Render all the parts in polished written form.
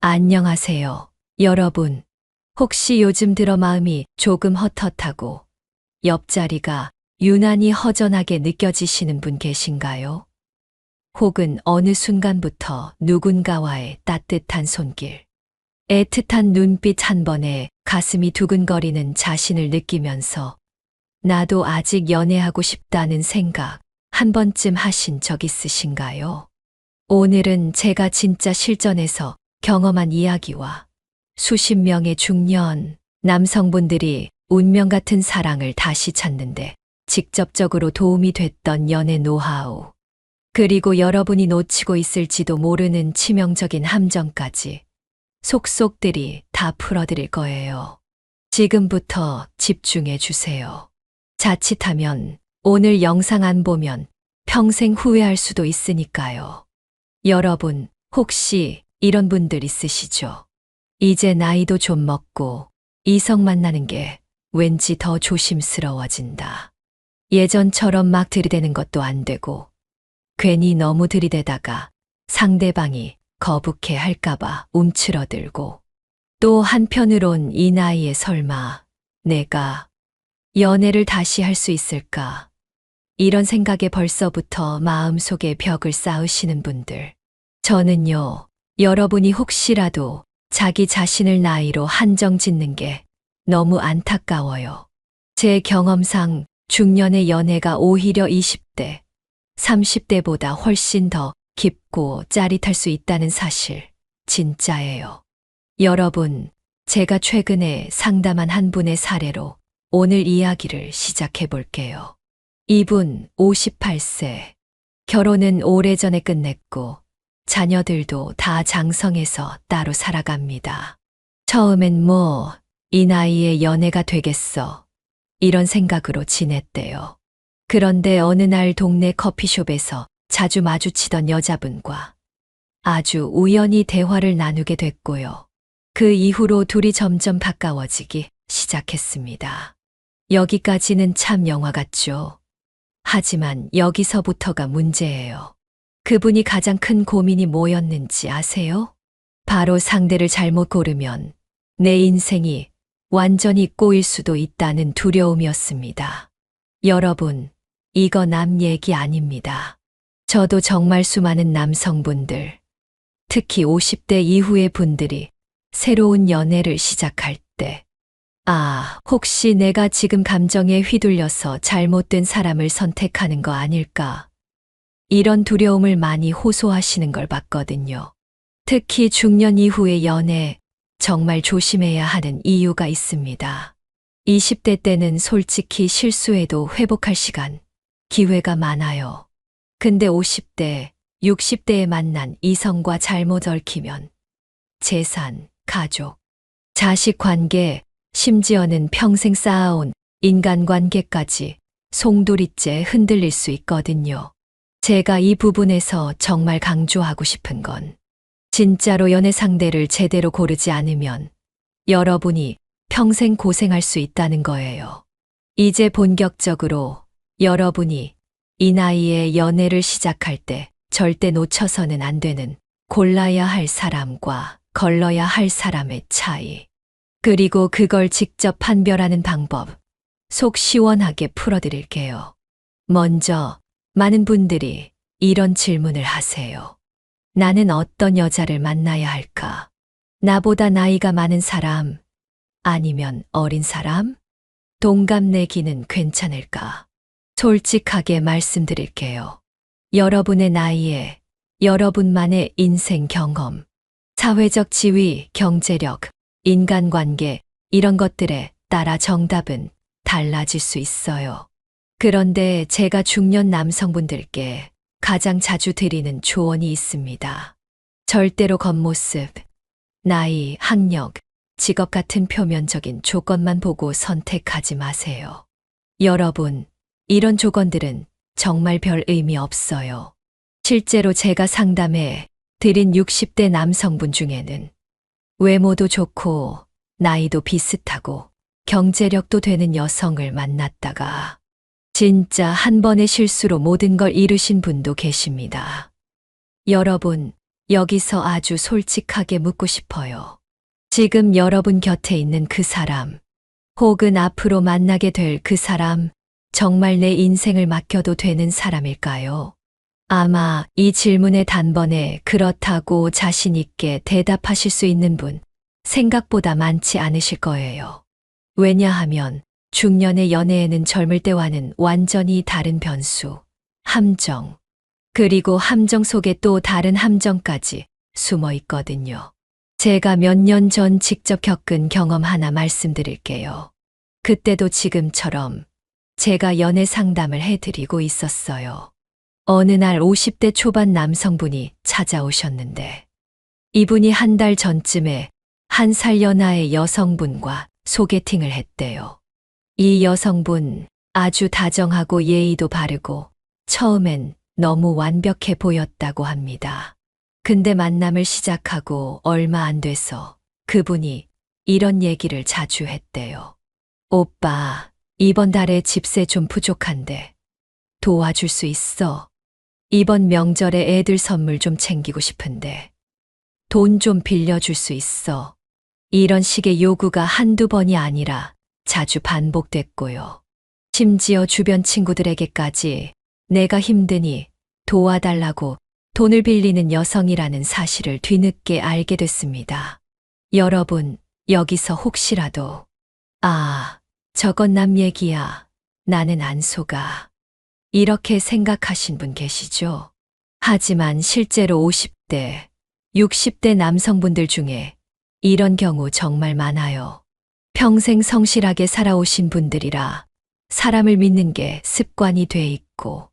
안녕하세요, 여러분. 혹시 요즘 들어 마음이 조금 헛헛하고 옆자리가 유난히 허전하게 느껴지시는 분 계신가요? 혹은 어느 순간부터 누군가와의 따뜻한 손길, 애틋한 눈빛 한 번에 가슴이 두근거리는 자신을 느끼면서 나도 아직 연애하고 싶다는 생각 한 번쯤 하신 적 있으신가요? 오늘은 제가 진짜 실전에서 경험한 이야기와 수십 명의 중년 남성분들이 운명 같은 사랑을 다시 찾는데 직접적으로 도움이 됐던 연애 노하우, 그리고 여러분이 놓치고 있을지도 모르는 치명적인 함정까지 속속들이 다 풀어드릴 거예요. 지금부터 집중해 주세요. 자칫하면 오늘 영상 안 보면 평생 후회할 수도 있으니까요. 여러분, 혹시 이런 분들 있으시죠? 이제 나이도 좀 먹고 이성 만나는 게 왠지 더 조심스러워진다. 예전처럼 막 들이대는 것도 안 되고 괜히 너무 들이대다가 상대방이 거북해 할까봐 움츠러들고, 또 한편으론 이 나이에 설마 내가 연애를 다시 할 수 있을까? 이런 생각에 벌써부터 마음속에 벽을 쌓으시는 분들. 저는요, 여러분이 혹시라도 자기 자신을 나이로 한정 짓는 게 너무 안타까워요. 제 경험상 중년의 연애가 오히려 20대, 30대보다 훨씬 더 깊고 짜릿할 수 있다는 사실, 진짜예요. 여러분, 제가 최근에 상담한 한 분의 사례로 오늘 이야기를 시작해 볼게요. 이분 58세. 결혼은 오래전에 끝냈고 자녀들도 다 장성해서 따로 살아갑니다. 처음엔 이 나이에 연애가 되겠어, 이런 생각으로 지냈대요. 그런데 어느 날 동네 커피숍에서 자주 마주치던 여자분과 아주 우연히 대화를 나누게 됐고요. 그 이후로 둘이 점점 가까워지기 시작했습니다. 여기까지는 참 영화 같죠? 하지만 여기서부터가 문제예요. 그분이 가장 큰 고민이 뭐였는지 아세요? 바로 상대를 잘못 고르면 내 인생이 완전히 꼬일 수도 있다는 두려움이었습니다. 여러분, 이거 남 얘기 아닙니다. 저도 정말 수많은 남성분들, 특히 50대 이후의 분들이 새로운 연애를 시작할 때, 혹시 내가 지금 감정에 휘둘려서 잘못된 사람을 선택하는 거 아닐까? 이런 두려움을 많이 호소하시는 걸 봤거든요. 특히 중년 이후의 연애, 정말 조심해야 하는 이유가 있습니다. 20대 때는 솔직히 실수해도 회복할 시간, 기회가 많아요. 근데 50대, 60대에 만난 이성과 잘못 얽히면 재산, 가족, 자식 관계, 심지어는 평생 쌓아온 인간관계까지 송두리째 흔들릴 수 있거든요. 제가 이 부분에서 정말 강조하고 싶은 건, 진짜로 연애 상대를 제대로 고르지 않으면 여러분이 평생 고생할 수 있다는 거예요. 이제 본격적으로 여러분이 이 나이에 연애를 시작할 때 절대 놓쳐서는 안 되는 골라야 할 사람과 걸러야 할 사람의 차이, 그리고 그걸 직접 판별하는 방법, 속 시원하게 풀어드릴게요. 먼저, 많은 분들이 이런 질문을 하세요. 나는 어떤 여자를 만나야 할까? 나보다 나이가 많은 사람, 아니면 어린 사람? 동갑내기는 괜찮을까? 솔직하게 말씀드릴게요. 여러분의 나이에 여러분만의 인생 경험, 사회적 지위, 경제력, 인간관계, 이런 것들에 따라 정답은 달라질 수 있어요. 그런데 제가 중년 남성분들께 가장 자주 드리는 조언이 있습니다. 절대로 겉모습, 나이, 학력, 직업 같은 표면적인 조건만 보고 선택하지 마세요. 여러분, 이런 조건들은 정말 별 의미 없어요. 실제로 제가 상담해 드린 60대 남성분 중에는 외모도 좋고 나이도 비슷하고 경제력도 되는 여성을 만났다가 진짜 한 번의 실수로 모든 걸 잃으신 분도 계십니다. 여러분, 여기서 아주 솔직하게 묻고 싶어요. 지금 여러분 곁에 있는 그 사람, 혹은 앞으로 만나게 될 그 사람, 정말 내 인생을 맡겨도 되는 사람일까요? 아마 이 질문에 단번에 그렇다고 자신 있게 대답하실 수 있는 분, 생각보다 많지 않으실 거예요. 왜냐하면 중년의 연애에는 젊을 때와는 완전히 다른 변수, 함정, 그리고 함정 속에 또 다른 함정까지 숨어 있거든요. 제가 몇 년 전 직접 겪은 경험 하나 말씀드릴게요. 그때도 지금처럼 제가 연애 상담을 해드리고 있었어요. 어느 날 50대 초반 남성분이 찾아오셨는데, 이분이 한 달 전쯤에 1살 연하의 여성분과 소개팅을 했대요. 이 여성분 아주 다정하고 예의도 바르고 처음엔 너무 완벽해 보였다고 합니다. 근데 만남을 시작하고 얼마 안 돼서 그분이 이런 얘기를 자주 했대요. 오빠, 이번 달에 집세 좀 부족한데 도와줄 수 있어? 이번 명절에 애들 선물 좀 챙기고 싶은데 돈 좀 빌려줄 수 있어? 이런 식의 요구가 한두 번이 아니라 자주 반복됐고요. 심지어 주변 친구들에게까지 내가 힘드니 도와달라고 돈을 빌리는 여성이라는 사실을 뒤늦게 알게 됐습니다. 여러분, 여기서 혹시라도 저건 남 얘기야. 나는 안 속아. 이렇게 생각하신 분 계시죠? 하지만 실제로 50대, 60대 남성분들 중에 이런 경우 정말 많아요. 평생 성실하게 살아오신 분들이라 사람을 믿는 게 습관이 돼 있고,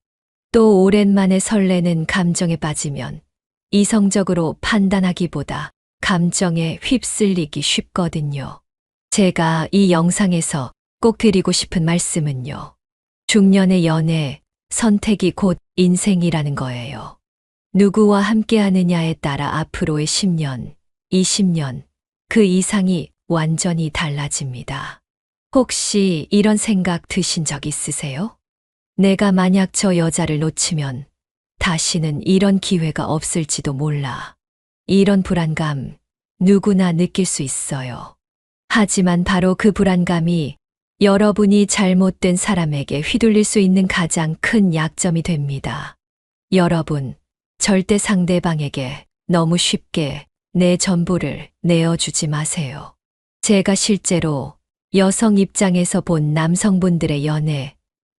또 오랜만에 설레는 감정에 빠지면 이성적으로 판단하기보다 감정에 휩쓸리기 쉽거든요. 제가 이 영상에서 꼭 드리고 싶은 말씀은요. 중년의 연애, 선택이 곧 인생이라는 거예요. 누구와 함께 하느냐에 따라 앞으로의 10년, 20년, 그 이상이 완전히 달라집니다. 혹시 이런 생각 드신 적 있으세요? 내가 만약 저 여자를 놓치면 다시는 이런 기회가 없을지도 몰라. 이런 불안감 누구나 느낄 수 있어요. 하지만 바로 그 불안감이 여러분이 잘못된 사람에게 휘둘릴 수 있는 가장 큰 약점이 됩니다. 여러분, 절대 상대방에게 너무 쉽게 내 전부를 내어주지 마세요. 제가 실제로 여성 입장에서 본 남성분들의 연애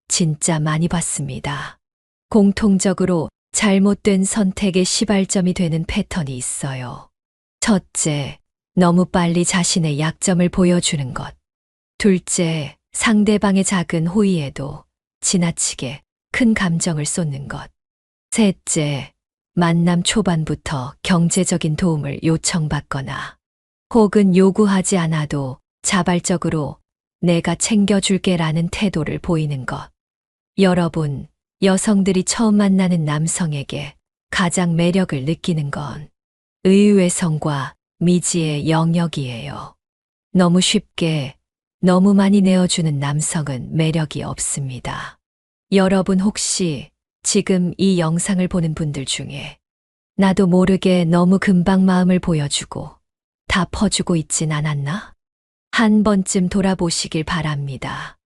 진짜 많이 봤습니다. 공통적으로 잘못된 선택의 시발점이 되는 패턴이 있어요. 첫째, 너무 빨리 자신의 약점을 보여주는 것. 둘째, 상대방의 작은 호의에도 지나치게 큰 감정을 쏟는 것. 셋째, 만남 초반부터 경제적인 도움을 요청받거나 혹은 요구하지 않아도 자발적으로 내가 챙겨줄게라는 태도를 보이는 것. 여러분, 여성들이 처음 만나는 남성에게 가장 매력을 느끼는 건 의외성과 미지의 영역이에요. 너무 쉽게, 너무 많이 내어주는 남성은 매력이 없습니다. 여러분 혹시 지금 이 영상을 보는 분들 중에 나도 모르게 너무 금방 마음을 보여주고 다 퍼주고 있진 않았나? 한 번쯤 돌아보시길 바랍니다.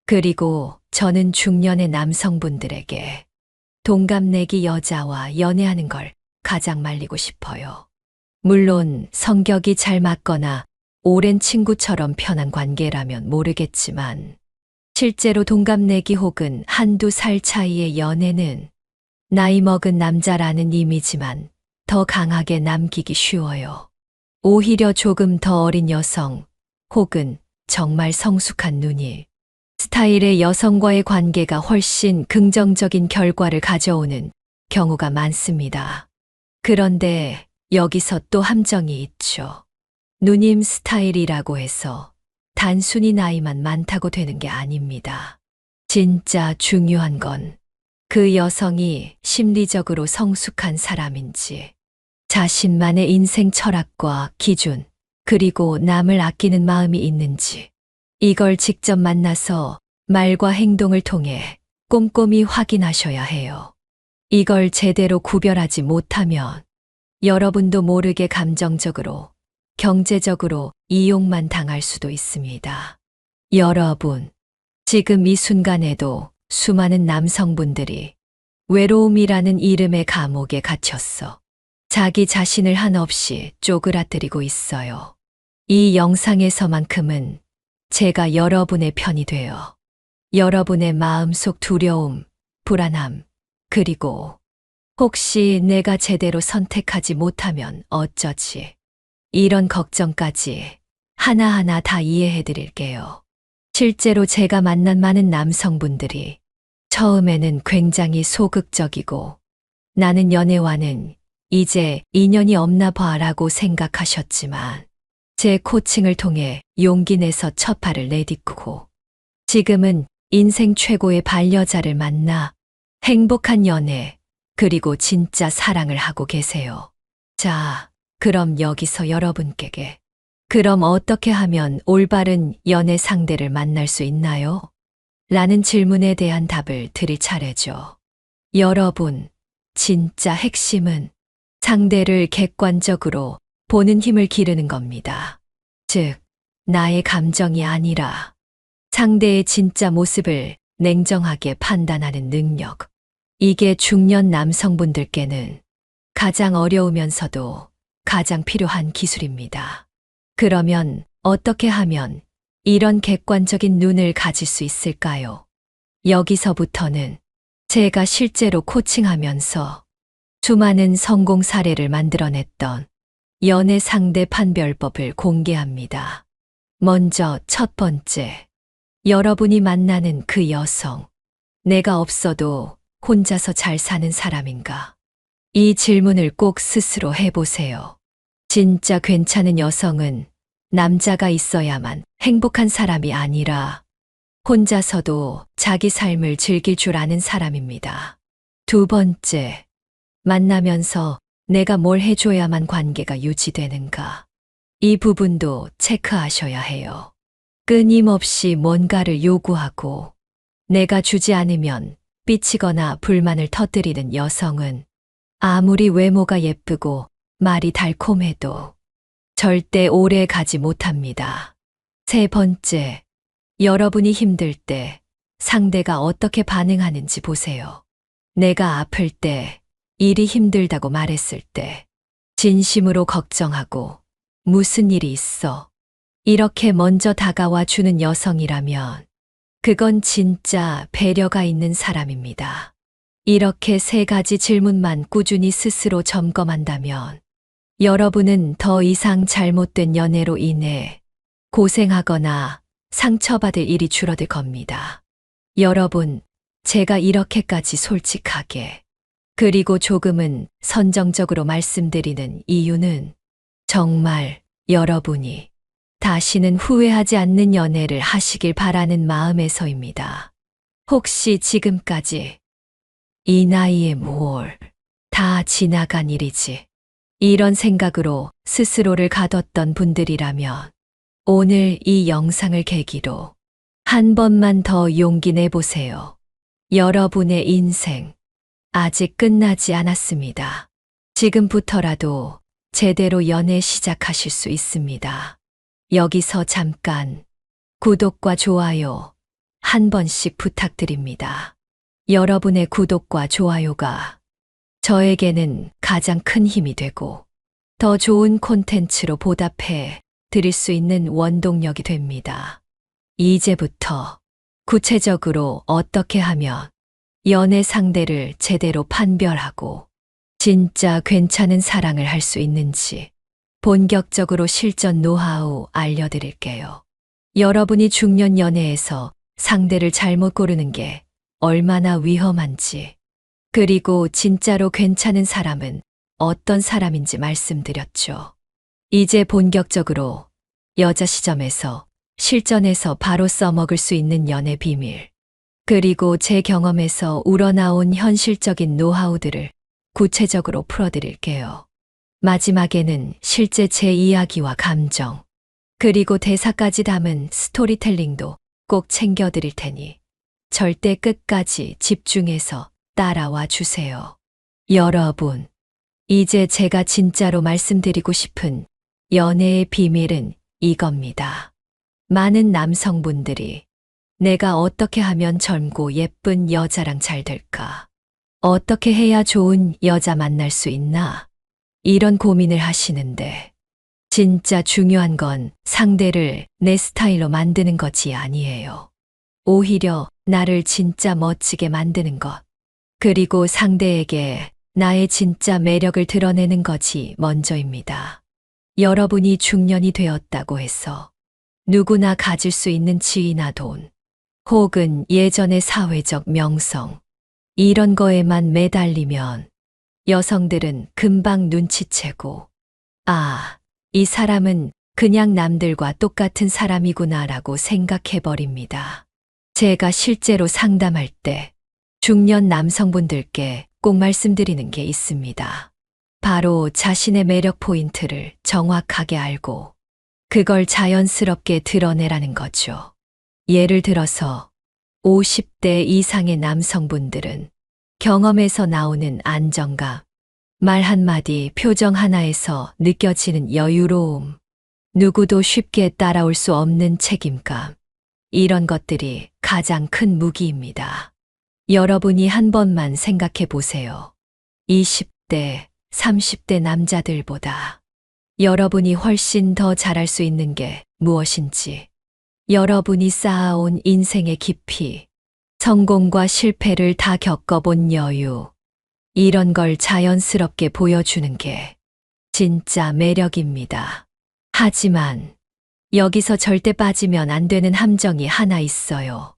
그리고 저는 중년의 남성분들에게 동갑내기 여자와 연애하는 걸 가장 말리고 싶어요. 물론 성격이 잘 맞거나 오랜 친구처럼 편한 관계라면 모르겠지만 실제로 동갑내기 혹은 한두 살 차이의 연애는 나이 먹은 남자라는 이미지만 더 강하게 남기기 쉬워요. 오히려 조금 더 어린 여성 혹은 정말 성숙한 누님 스타일의 여성과의 관계가 훨씬 긍정적인 결과를 가져오는 경우가 많습니다. 그런데 여기서 또 함정이 있죠. 누님 스타일이라고 해서 단순히 나이만 많다고 되는 게 아닙니다. 진짜 중요한 건 그 여성이 심리적으로 성숙한 사람인지, 자신만의 인생 철학과 기준, 그리고 남을 아끼는 마음이 있는지, 이걸 직접 만나서 말과 행동을 통해 꼼꼼히 확인하셔야 해요. 이걸 제대로 구별하지 못하면 여러분도 모르게 감정적으로, 경제적으로 이용만 당할 수도 있습니다. 여러분, 지금 이 순간에도 수많은 남성분들이 외로움이라는 이름의 감옥에 갇혔어. 자기 자신을 한없이 쪼그라뜨리고 있어요. 이 영상에서만큼은 제가 여러분의 편이 되어 여러분의 마음속 두려움, 불안함, 그리고 혹시 내가 제대로 선택하지 못하면 어쩌지? 이런 걱정까지 하나하나 다 이해해 드릴게요. 실제로 제가 만난 많은 남성분들이 처음에는 굉장히 소극적이고 나는 연애와는 이제 인연이 없나 봐라고 생각하셨지만 제 코칭을 통해 용기 내서 첫 발을 내딛고 지금은 인생 최고의 반려자를 만나 행복한 연애 그리고 진짜 사랑을 하고 계세요. 자, 그럼 여기서 여러분께 그럼 어떻게 하면 올바른 연애 상대를 만날 수 있나요? 라는 질문에 대한 답을 드릴 차례죠. 여러분, 진짜 핵심은 상대를 객관적으로 보는 힘을 기르는 겁니다. 즉, 나의 감정이 아니라 상대의 진짜 모습을 냉정하게 판단하는 능력. 이게 중년 남성분들께는 가장 어려우면서도 가장 필요한 기술입니다. 그러면 어떻게 하면 이런 객관적인 눈을 가질 수 있을까요? 여기서부터는 제가 실제로 코칭하면서 수많은 성공 사례를 만들어냈던 연애 상대 판별법을 공개합니다. 먼저 첫 번째, 여러분이 만나는 그 여성, 내가 없어도 혼자서 잘 사는 사람인가? 이 질문을 꼭 스스로 해보세요. 진짜 괜찮은 여성은 남자가 있어야만 행복한 사람이 아니라 혼자서도 자기 삶을 즐길 줄 아는 사람입니다. 두 번째, 만나면서 내가 뭘 해줘야만 관계가 유지되는가? 이 부분도 체크하셔야 해요. 끊임없이 뭔가를 요구하고 내가 주지 않으면 삐치거나 불만을 터뜨리는 여성은 아무리 외모가 예쁘고 말이 달콤해도 절대 오래 가지 못합니다. 세 번째, 여러분이 힘들 때 상대가 어떻게 반응하는지 보세요. 내가 아플 때, 일이 힘들다고 말했을 때, 진심으로 걱정하고 무슨 일이 있어? 이렇게 먼저 다가와 주는 여성이라면 그건 진짜 배려가 있는 사람입니다. 이렇게 세 가지 질문만 꾸준히 스스로 점검한다면 여러분은 더 이상 잘못된 연애로 인해 고생하거나 상처받을 일이 줄어들 겁니다. 여러분, 제가 이렇게까지 솔직하게 그리고 조금은 선정적으로 말씀드리는 이유는 정말 여러분이 다시는 후회하지 않는 연애를 하시길 바라는 마음에서입니다. 혹시 지금까지 이 나이에 뭘 다 지나간 일이지 이런 생각으로 스스로를 가뒀던 분들이라면 오늘 이 영상을 계기로 한 번만 더 용기 내보세요. 여러분의 인생 아직 끝나지 않았습니다. 지금부터라도 제대로 연애 시작하실 수 있습니다. 여기서 잠깐 구독과 좋아요 한 번씩 부탁드립니다. 여러분의 구독과 좋아요가 저에게는 가장 큰 힘이 되고 더 좋은 콘텐츠로 보답해 드릴 수 있는 원동력이 됩니다. 이제부터 구체적으로 어떻게 하면 연애 상대를 제대로 판별하고 진짜 괜찮은 사랑을 할 수 있는지 본격적으로 실전 노하우 알려드릴게요. 여러분이 중년 연애에서 상대를 잘못 고르는 게 얼마나 위험한지, 그리고 진짜로 괜찮은 사람은 어떤 사람인지 말씀드렸죠. 이제 본격적으로 여자 시점에서 실전에서 바로 써먹을 수 있는 연애 비밀, 그리고 제 경험에서 우러나온 현실적인 노하우들을 구체적으로 풀어드릴게요. 마지막에는 실제 제 이야기와 감정, 그리고 대사까지 담은 스토리텔링도 꼭 챙겨드릴 테니 절대 끝까지 집중해서 따라와 주세요. 여러분, 이제 제가 진짜로 말씀드리고 싶은 연애의 비밀은 이겁니다. 많은 남성분들이 내가 어떻게 하면 젊고 예쁜 여자랑 잘 될까? 어떻게 해야 좋은 여자 만날 수 있나? 이런 고민을 하시는데 진짜 중요한 건 상대를 내 스타일로 만드는 것이 아니에요. 오히려 나를 진짜 멋지게 만드는 것. 그리고 상대에게 나의 진짜 매력을 드러내는 것이 먼저입니다. 여러분이 중년이 되었다고 해서 누구나 가질 수 있는 지위나 돈, 혹은 예전의 사회적 명성, 이런 거에만 매달리면 여성들은 금방 눈치채고, 아, 이 사람은 그냥 남들과 똑같은 사람이구나라고 생각해버립니다. 제가 실제로 상담할 때 중년 남성분들께 꼭 말씀드리는 게 있습니다. 바로 자신의 매력 포인트를 정확하게 알고 그걸 자연스럽게 드러내라는 거죠. 예를 들어서 50대 이상의 남성분들은 경험에서 나오는 안정감, 말 한마디, 표정 하나에서 느껴지는 여유로움, 누구도 쉽게 따라올 수 없는 책임감, 이런 것들이 가장 큰 무기입니다. 여러분이 한 번만 생각해 보세요. 20대, 30대 남자들보다 여러분이 훨씬 더 잘할 수 있는 게 무엇인지, 여러분이 쌓아온 인생의 깊이, 성공과 실패를 다 겪어본 여유, 이런 걸 자연스럽게 보여주는 게 진짜 매력입니다. 하지만 여기서 절대 빠지면 안 되는 함정이 하나 있어요.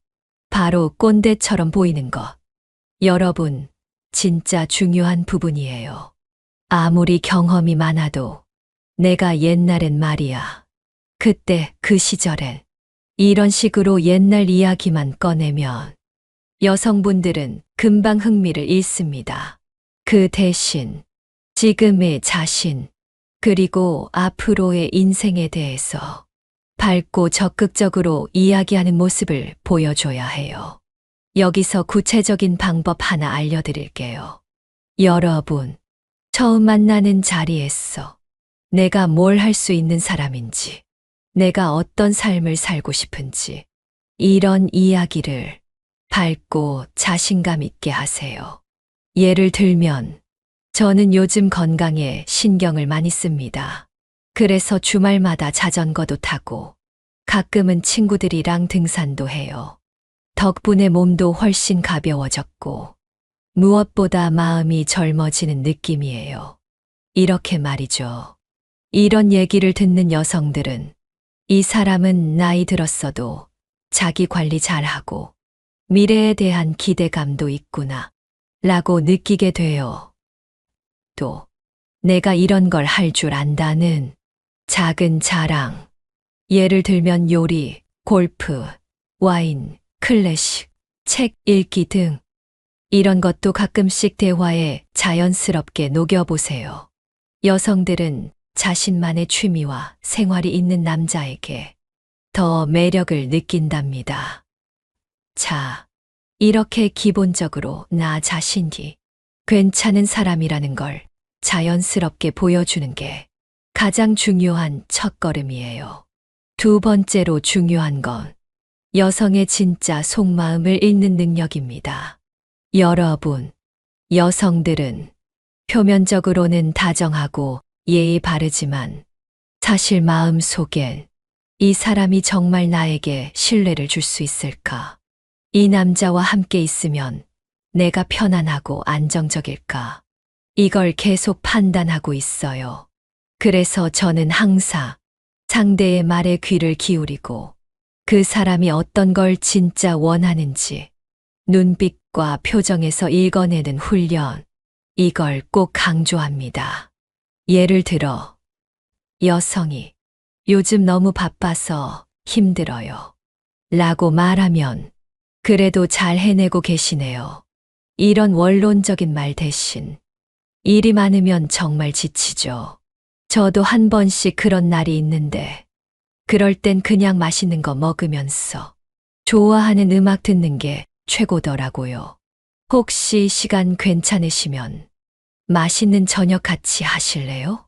바로 꼰대처럼 보이는 것. 여러분, 진짜 중요한 부분이에요. 아무리 경험이 많아도 내가 옛날엔 말이야. 그때 그 시절엔 이런 식으로 옛날 이야기만 꺼내면 여성분들은 금방 흥미를 잃습니다. 그 대신 지금의 자신, 그리고 앞으로의 인생에 대해서 밝고 적극적으로 이야기하는 모습을 보여줘야 해요. 여기서 구체적인 방법 하나 알려드릴게요. 여러분, 처음 만나는 자리에서 내가 뭘 할 수 있는 사람인지, 내가 어떤 삶을 살고 싶은지, 이런 이야기를 밝고 자신감 있게 하세요. 예를 들면, 저는 요즘 건강에 신경을 많이 씁니다. 그래서 주말마다 자전거도 타고, 가끔은 친구들이랑 등산도 해요. 덕분에 몸도 훨씬 가벼워졌고, 무엇보다 마음이 젊어지는 느낌이에요. 이렇게 말이죠. 이런 얘기를 듣는 여성들은 이 사람은 나이 들었어도 자기 관리 잘하고 미래에 대한 기대감도 있구나 라고 느끼게 돼요. 또 내가 이런 걸 할 줄 안다는 작은 자랑, 예를 들면 요리, 골프, 와인, 클래식, 책 읽기 등 이런 것도 가끔씩 대화에 자연스럽게 녹여보세요. 여성들은 자신만의 취미와 생활이 있는 남자에게 더 매력을 느낀답니다. 자, 이렇게 기본적으로 나 자신이 괜찮은 사람이라는 걸 자연스럽게 보여주는 게 가장 중요한 첫걸음이에요. 두 번째로 중요한 건 여성의 진짜 속마음을 읽는 능력입니다. 여러분, 여성들은 표면적으로는 다정하고 예의 바르지만 사실 마음 속엔 이 사람이 정말 나에게 신뢰를 줄 수 있을까? 이 남자와 함께 있으면 내가 편안하고 안정적일까? 이걸 계속 판단하고 있어요. 그래서 저는 항상 상대의 말에 귀를 기울이고 그 사람이 어떤 걸 진짜 원하는지 눈빛과 표정에서 읽어내는 훈련, 이걸 꼭 강조합니다. 예를 들어, 여성이 요즘 너무 바빠서 힘들어요 라고 말하면 그래도 잘 해내고 계시네요. 이런 원론적인 말 대신 일이 많으면 정말 지치죠. 저도 한 번씩 그런 날이 있는데 그럴 땐 그냥 맛있는 거 먹으면서 좋아하는 음악 듣는 게 최고더라고요. 혹시 시간 괜찮으시면 맛있는 저녁 같이 하실래요?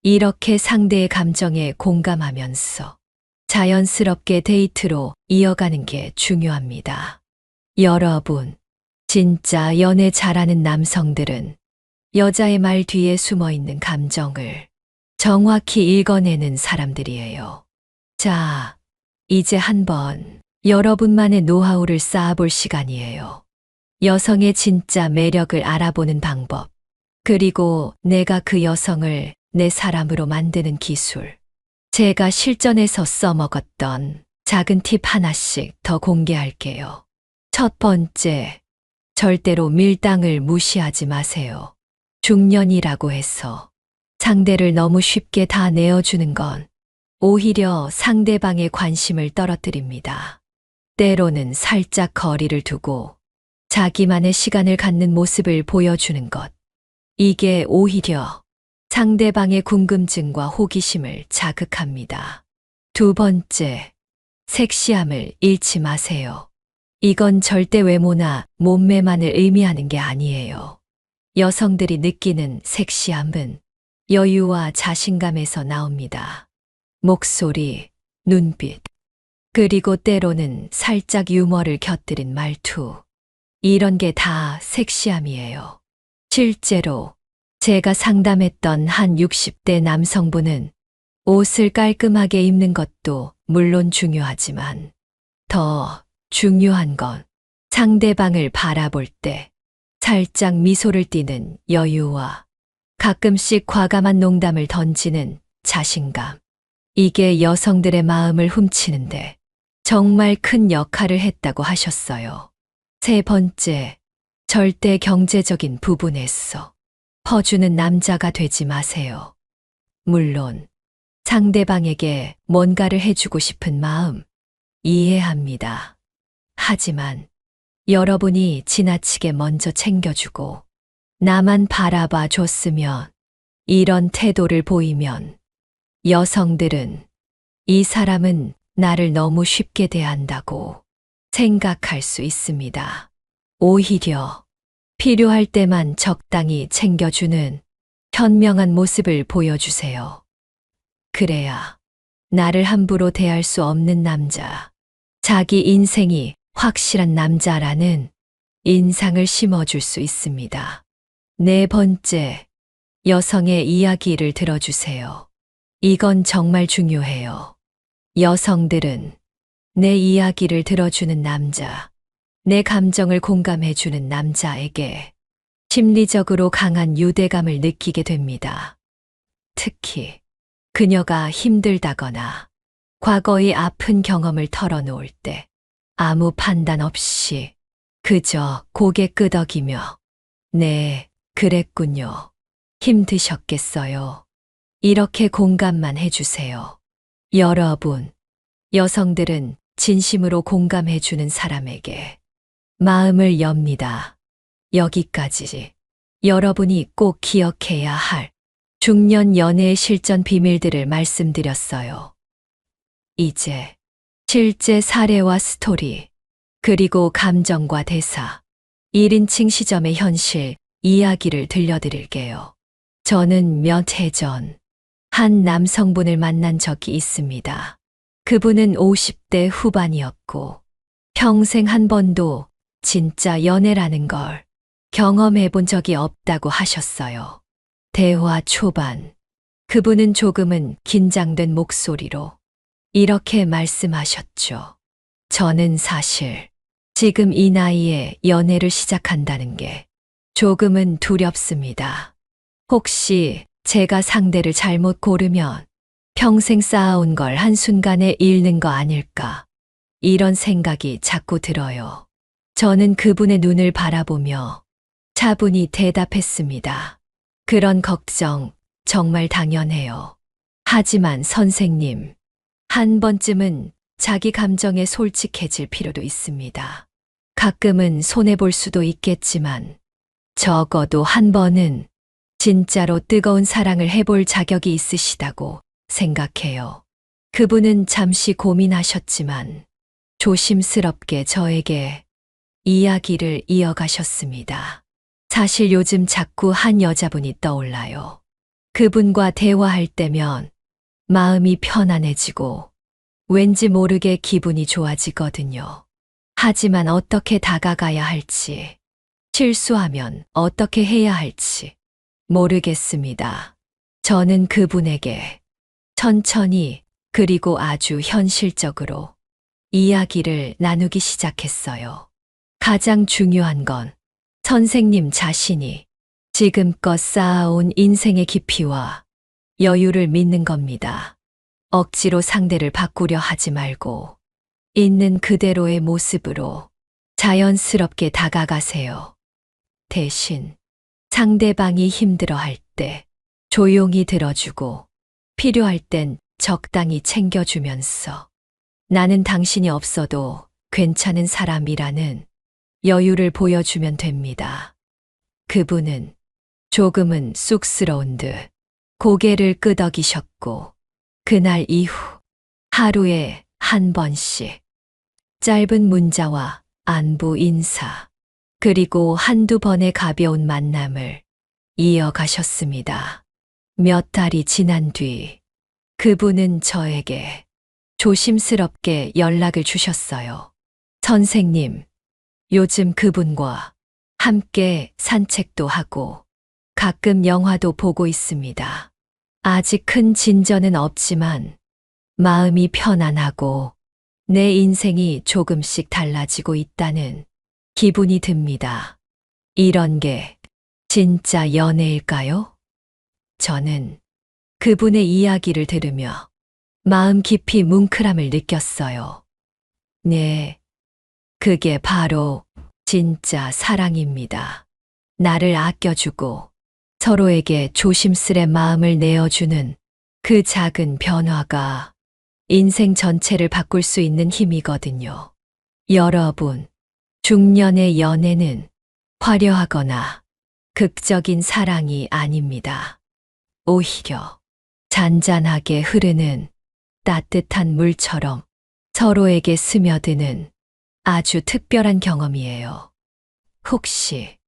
이렇게 상대의 감정에 공감하면서 자연스럽게 데이트로 이어가는 게 중요합니다. 여러분, 진짜 연애 잘하는 남성들은 여자의 말 뒤에 숨어 있는 감정을 정확히 읽어내는 사람들이에요. 자, 이제 한번 여러분만의 노하우를 쌓아볼 시간이에요. 여성의 진짜 매력을 알아보는 방법, 그리고 내가 그 여성을 내 사람으로 만드는 기술. 제가 실전에서 써먹었던 작은 팁 하나씩 더 공개할게요. 첫 번째, 절대로 밀당을 무시하지 마세요. 중년이라고 해서 상대를 너무 쉽게 다 내어주는 건 오히려 상대방의 관심을 떨어뜨립니다. 때로는 살짝 거리를 두고 자기만의 시간을 갖는 모습을 보여주는 것. 이게 오히려 상대방의 궁금증과 호기심을 자극합니다. 두 번째, 섹시함을 잃지 마세요. 이건 절대 외모나 몸매만을 의미하는 게 아니에요. 여성들이 느끼는 섹시함은 여유와 자신감에서 나옵니다. 목소리, 눈빛, 그리고 때로는 살짝 유머를 곁들인 말투. 이런 게 다 섹시함이에요. 실제로 제가 상담했던 한 60대 남성분은 옷을 깔끔하게 입는 것도 물론 중요하지만 더 중요한 건 상대방을 바라볼 때 살짝 미소를 띠는 여유와 가끔씩 과감한 농담을 던지는 자신감. 이게 여성들의 마음을 훔치는데 정말 큰 역할을 했다고 하셨어요. 세 번째, 절대 경제적인 부분에서 퍼주는 남자가 되지 마세요. 물론 상대방에게 뭔가를 해주고 싶은 마음 이해합니다. 하지만 여러분이 지나치게 먼저 챙겨주고 나만 바라봐 줬으면, 이런 태도를 보이면 여성들은 이 사람은 나를 너무 쉽게 대한다고 생각할 수 있습니다. 오히려 필요할 때만 적당히 챙겨주는 현명한 모습을 보여주세요. 그래야 나를 함부로 대할 수 없는 남자, 자기 인생이 확실한 남자라는 인상을 심어줄 수 있습니다. 네 번째, 여성의 이야기를 들어주세요. 이건 정말 중요해요. 여성들은 내 이야기를 들어주는 남자, 내 감정을 공감해주는 남자에게 심리적으로 강한 유대감을 느끼게 됩니다. 특히 그녀가 힘들다거나 과거의 아픈 경험을 털어놓을 때 아무 판단 없이 그저 고개 끄덕이며 네, 그랬군요. 힘드셨겠어요. 이렇게 공감만 해주세요. 여러분, 여성들은 진심으로 공감해주는 사람에게 마음을 엽니다. 여기까지 여러분이 꼭 기억해야 할 중년 연애의 실전 비밀들을 말씀드렸어요. 이제 실제 사례와 스토리, 그리고 감정과 대사, 1인칭 시점의 현실 이야기를 들려드릴게요. 저는 몇 해 전 한 남성분을 만난 적이 있습니다. 그분은 50대 후반이었고 평생 한 번도 진짜 연애라는 걸 경험해 본 적이 없다고 하셨어요. 대화 초반, 그분은 조금은 긴장된 목소리로 이렇게 말씀하셨죠. 저는 사실 지금 이 나이에 연애를 시작한다는 게 조금은 두렵습니다. 혹시 제가 상대를 잘못 고르면 평생 쌓아온 걸 한순간에 잃는 거 아닐까? 이런 생각이 자꾸 들어요. 저는 그분의 눈을 바라보며 차분히 대답했습니다. 그런 걱정 정말 당연해요. 하지만 선생님, 한 번쯤은 자기 감정에 솔직해질 필요도 있습니다. 가끔은 손해볼 수도 있겠지만 적어도 한 번은 진짜로 뜨거운 사랑을 해볼 자격이 있으시다고 생각해요. 그분은 잠시 고민하셨지만 조심스럽게 저에게 이야기를 이어가셨습니다. 사실 요즘 자꾸 한 여자분이 떠올라요. 그분과 대화할 때면 마음이 편안해지고 왠지 모르게 기분이 좋아지거든요. 하지만 어떻게 다가가야 할지, 실수하면 어떻게 해야 할지 모르겠습니다. 저는 그분에게 천천히 그리고 아주 현실적으로 이야기를 나누기 시작했어요. 가장 중요한 건 선생님 자신이 지금껏 쌓아온 인생의 깊이와 여유를 믿는 겁니다. 억지로 상대를 바꾸려 하지 말고 있는 그대로의 모습으로 자연스럽게 다가가세요. 대신 상대방이 힘들어할 때 조용히 들어주고 필요할 땐 적당히 챙겨주면서 나는 당신이 없어도 괜찮은 사람이라는 여유를 보여주면 됩니다. 그분은 조금은 쑥스러운 듯 고개를 끄덕이셨고 그날 이후 하루에 한 번씩 짧은 문자와 안부 인사 그리고 한두 번의 가벼운 만남을 이어가셨습니다. 몇 달이 지난 뒤 그분은 저에게 조심스럽게 연락을 주셨어요. 선생님, 요즘 그분과 함께 산책도 하고 가끔 영화도 보고 있습니다. 아직 큰 진전은 없지만 마음이 편안하고 내 인생이 조금씩 달라지고 있다는 기분이 듭니다. 이런 게 진짜 연애일까요? 저는 그분의 이야기를 들으며 마음 깊이 뭉클함을 느꼈어요. 네, 그게 바로 진짜 사랑입니다. 나를 아껴주고 서로에게 조심스레 마음을 내어주는 그 작은 변화가 인생 전체를 바꿀 수 있는 힘이거든요. 여러분, 중년의 연애는 화려하거나 극적인 사랑이 아닙니다. 오히려 잔잔하게 흐르는 따뜻한 물처럼 서로에게 스며드는 아주 특별한 경험이에요. 혹시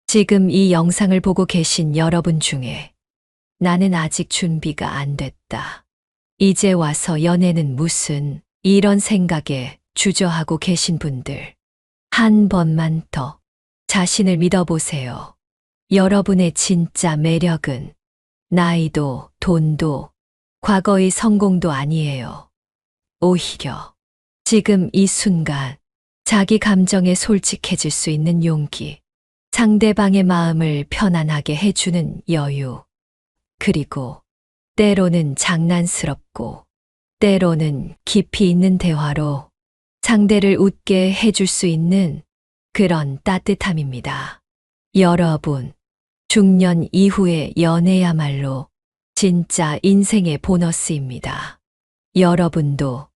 지금 이 영상을 보고 계신 여러분 중에 나는 아직 준비가 안 됐다. 이제 와서 연애는 무슨 이런 생각에 주저하고 계신 분들 한 번만 더 자신을 믿어보세요. 여러분의 진짜 매력은 나이도 돈도 과거의 성공도 아니에요. 오히려 지금 이 순간 자기 감정에 솔직해질 수 있는 용기, 상대방의 마음을 편안하게 해주는 여유, 그리고 때로는 장난스럽고 때로는 깊이 있는 대화로 상대를 웃게 해줄 수 있는 그런 따뜻함입니다. 여러분, 중년 이후의 연애야말로 진짜 인생의 보너스입니다. 여러분도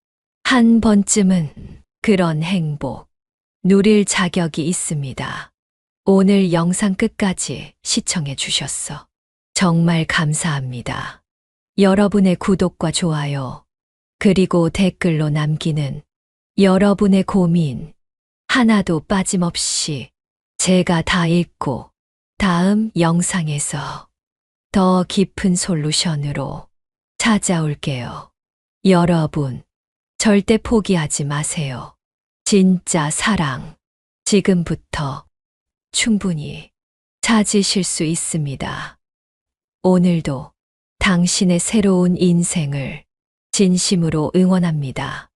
한 번쯤은 그런 행복 누릴 자격이 있습니다. 오늘 영상 끝까지 시청해 주셔서 정말 감사합니다. 여러분의 구독과 좋아요, 그리고 댓글로 남기는 여러분의 고민 하나도 빠짐없이 제가 다 읽고 다음 영상에서 더 깊은 솔루션으로 찾아올게요. 여러분, 절대 포기하지 마세요. 진짜 사랑, 지금부터 충분히 찾으실 수 있습니다. 오늘도 당신의 새로운 인생을 진심으로 응원합니다.